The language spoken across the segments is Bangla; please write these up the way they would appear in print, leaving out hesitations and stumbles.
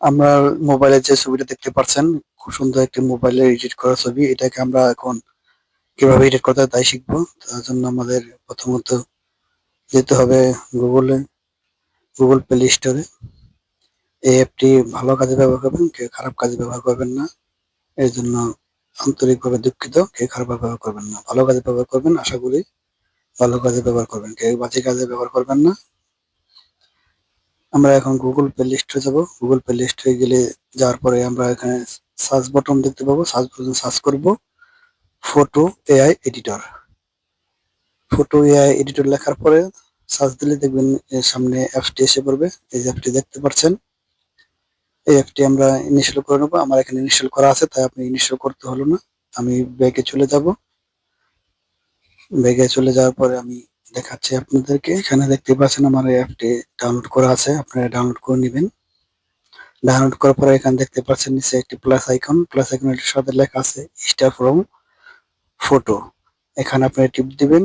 আমরা মোবাইলে যে ছবিটা দেখতে পাচ্ছেন, খুব সুন্দর একটি মোবাইলে এডিট করা ছবি। এটাকে আমরা এখন কিভাবে এডিট করতে হয় তাই শিখবো। তার জন্য আমাদের প্রথমত যেতে হবে গুগলে, গুগল প্লে স্টোরে। এই অ্যাপটি ভালো কাজে ব্যবহার করবেন, কেউ খারাপ কাজে ব্যবহার করবেন না। এর জন্য আন্তরিকভাবে দুঃখিত। কেউ খারাপ ব্যবহার করবেন না, ভালো কাজে ব্যবহার করবেন। আশা করি ভালো কাজে ব্যবহার করবেন, কেউ বাজে কাজে ব্যবহার করবেন না। আমরা এখন গুগল প্লে স্টোরে যাব। গুগল প্লে স্টোরে গেলে যাওয়ার পরে আমরা এখানে সার্চ বাটন দেখতে পাবো। সার্চ বাটন সার্চ করব photo AI editor. Photo AI editor লেখার পরে সার্চ দিলে দেখবেন এর সামনে অ্যাপসটি এসে পড়বে। এই যে অ্যাপটি দেখতে পাচ্ছেন, এই অ্যাপটি আমরা ইনস্টল করে নেবো। আমার এখানে ইনস্টল করা আছে, তাই আপনি ইনস্টল করতে হলো না। আমি ব্যাগে চলে যাব। ব্যাগে চলে যাওয়ার পরে আমি দেখাচ্ছি আপনাদেরকে। এখানে দেখতে পাচ্ছেন আমার এই অ্যাপটি ডাউনলোড করা আছে, আপনারা ডাউনলোড করে নেবেন। ডাউনলোড করার পরে এখানে দেখতে পাচ্ছেন নিচে একটি প্লাস আইকন, প্লাস আইকনের সাথে লেখা আছে স্টার ফ্রম ফটো। এখানে আপনি টিপ দিবেন।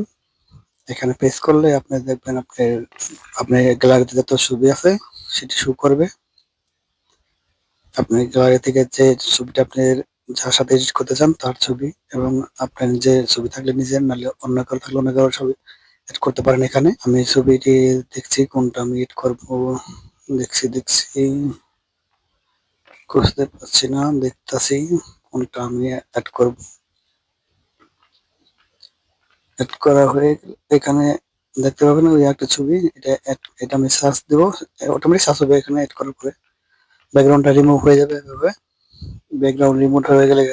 এখানে প্রেস করলে আপনি দেখবেন আপনার গ্যালারিতে যত ছবি আছে সেটি শো করবে। আপনি গ্যালারি থেকে যে ছবিটা আপনি যার সাথে এডিট করতে চান তার ছবি, এবং আপনার নিজের ছবি থাকলে নিজের, নাহলে অন্য কারো থাকলে অন্য কারো ছবি এড করতে পারেন। এখানে আমি ছবিটি দেখছি কোনটা আমি এড করব। দেখছি খুঁজতে পারছি না, দেখতাছি কোনটা আমি অ্যাড করব। অ্যাড করা হয়ে গেলে এখানে দেখতে পাবেন ওই একটা ছবি। এটা আমি সার্চ দেবো, অটোমেটিক সার্চ হবে। এখানে অ্যাড করার পরে ব্যাকগ্রাউন্ডটা রিমুভ হয়ে যাবে এভাবে। ব্যাকগ্রাউন্ড রিমুভ হয়ে গেলে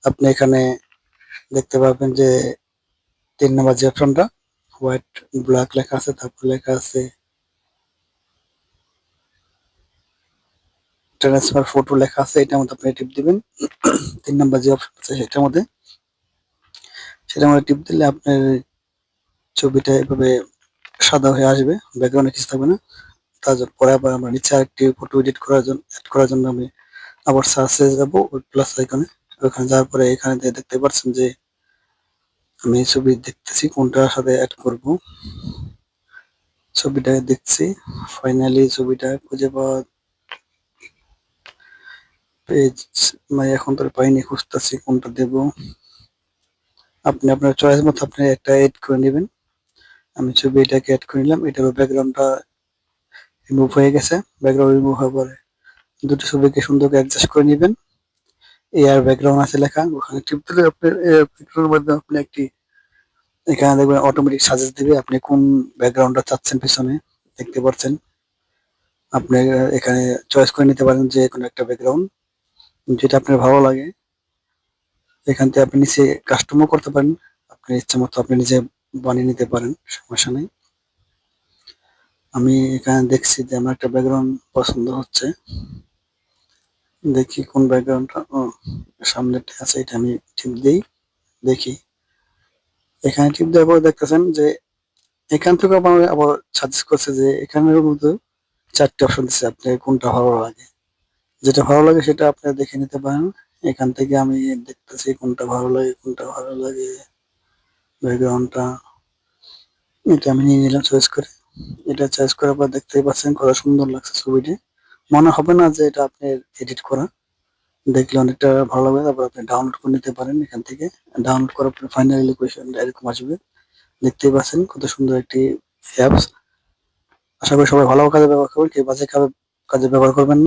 আপনি এখানে দেখতে পাবেন যে ৩ নাম্বার যে অপশনটা হোয়াইট ব্ল্যাক লেখা আছে, তারপর লেখা আছে ট্রান্সফার ফটো লেখা আছে। এটার মধ্যে আপনি টিপ দিবেন। ৩ নাম্বার যে অপশন আছে সেটার মধ্যে টিপ দিলে আপনার ছবিটা এভাবে সাদা হয়ে আসবে, ব্যাকগ্রাউন্ডে কিছু থাকবে না। পরে আবার আমরা নিচে আরেকটি ফটো এডিট করার জন্য অ্যাড করার জন্য আমি আবার সার্চে যাবো ওই প্লাস আইকনে। ওখানে যাওয়ার পরে এখানে দেখতে পাচ্ছেন যে আমি ছবি দেখতেছি কোনটার সাথে অ্যাড করব। ছবিটা দেখছি, ফাইনালি ছবিটা খুঁজে পাওয়া পেজ মানে এখন তো পাইনি, খুঁজতেছি কোনটা দেব। আপনি আপনার চয়েস মতো আপনি একটা এড করে নেবেন। আমি ছবিটাকে অ্যাড করে নিলাম। এটার ব্যাকগ্রাউন্ডটা রিমুভ হয়ে গেছে। ব্যাকগ্রাউন্ড রিমুভ হওয়ার পরে দুটো ছবিকে সুন্দর করে অ্যাডজাস্ট করে নেবেন। এআর ব্যাকগ্রাউন্ড আছে লেখা, ওখানে টিপ দিলে আপনার এআর ব্যাকগ্রাউন্ডের মাধ্যমে আপনি একটি এখানে দেখবেন অটোমেটিক সাজেস্ট দিবে আপনি কোন ব্যাকগ্রাউন্ডটা চাচ্ছেন পিছনে। দেখতে পাচ্ছেন আপনি এখানে চয়েস করে নিতে পারেন যে কোনো একটা ব্যাকগ্রাউন্ড যেটা আপনার ভালো লাগে। এখান থেকে আপনি নিচে কাস্টমও করতে পারেন, আপনার ইচ্ছা মতো আপনি নিজে বানিয়ে নিতে পারেন, সমস্যা নেই। আমি এখানে দেখছি যে আমার একটা ব্যাকগ্রাউন্ড পছন্দ হচ্ছে। দেখি কোন ব্যাকগ্রাউন্ডটা, ও সামনেটা আছে, এটা আমি টিপ দিই, দেখি। এখানে টিপ দেওয়ার পর দেখতেছেন যে এখান থেকে আবার সাজেস্ট করছে যে এখানের মধ্যে ৪টি অপশন দিচ্ছে, আপনার কোনটা ভালো লাগে। যেটা ভালো লাগে সেটা আপনি দেখে নিতে পারেন। এখান থেকে আমি দেখতেছি কোনটা ভালো লাগে, কোনটা ভালো লাগে। ব্যাকগ্রাউন্ডটা এটা আমি নিয়ে নিলাম চয়েস করে। এটা চয়েস করার পর দেখতেই পাচ্ছেন কত সুন্দর লাগছে ছবিটি। মনে হবে না যে এটা আপনার এডিট করা। দেখলে অনেকটা ভালো লাগবে। তারপর আপনি ডাউনলোড করে নিতে পারেন এখান থেকে। ডাউনলোড করার পর ফাইনাল লোকেশন এরকম আসবে। দেখতেই পাচ্ছেন কত সুন্দর একটি অ্যাপস। আশা করি সবাই ভালো কাজে ব্যবহার করবেন, কেউ বাজে কাজে ব্যবহার করবেন না।